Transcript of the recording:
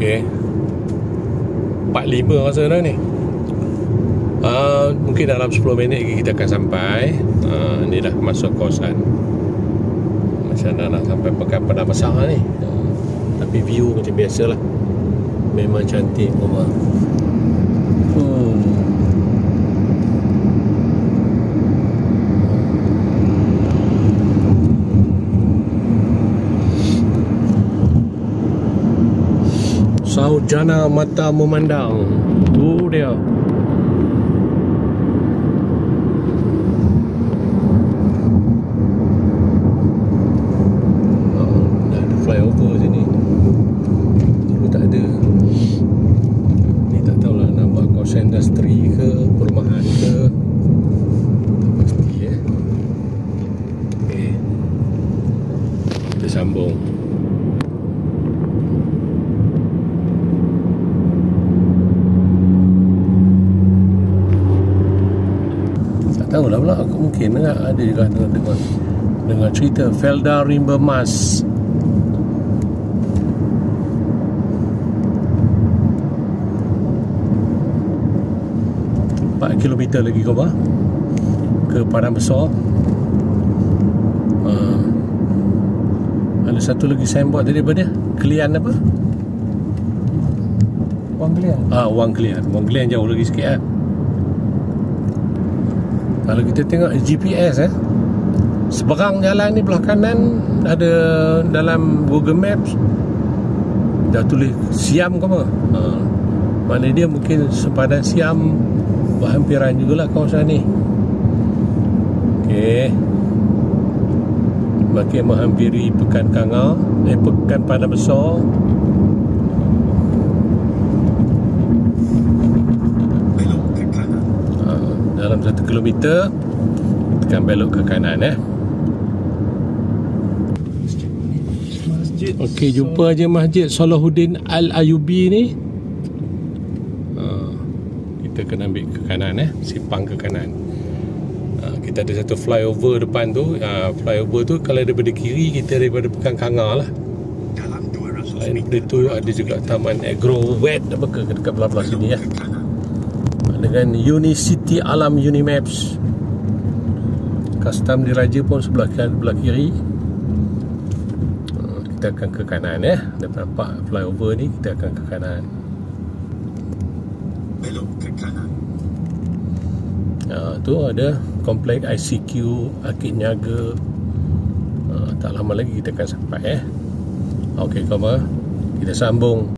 Okey. 45 rasa dah ni. Mungkin dalam 10 minit lagi kita akan sampai. Ni dah masuk kawasan. Macam mana nak sampai Pekan Padang Besar ni. Tapi view macam biasalah. Memang cantik rumah. Saujana mata memandang. Tu dia. Dah ada flyover sini. Dulu tak ada. Ni tak tahulah nak buat kawasan industri ke, perumahan ke. Tak pasti Okey. Kita sambung. Tahu lah pula, aku mungkin ada juga dengan cerita Felda Rimbermas. Kilometer lagi kau ke Padang Besar. Ada satu lagi signboard tadi apa dia? Kelian apa? Wang Kelian. Wang Kelian. Wang Kelian jauh lagi sikit Kalau kita tengok GPS seberang jalan ni belah kanan ada dalam Google Maps dah tulis Siam ke apa. Maknanya dia mungkin sepadan Siam, berhampiran jugalah kawasan ni. Okey. Makin menghampiri Pekan Kangar, Pekan Padang Besar. Dalam 1 kilometer kita akan belok ke kanan Okey, jumpa aja Masjid Salahuddin Al-Ayubi ni. Kita kena ambil ke kanan simpang ke kanan. Kita ada satu flyover depan tu. Flyover tu kalau daripada kiri kita daripada Pekan Kangar lah. Selain daripada tu ada juga Taman Agro Wet ke dekat belah-belah sini dengan Unicity Alam Unimaps. Custom Diraja pun sebelah kiri. Kita akan ke kanan Dah nampak flyover ni, kita akan ke kanan. Belok ke kanan. Tu ada komplek ICQ, Arkid Niaga. Tak lama lagi kita akan sampai Okey, kita sambung.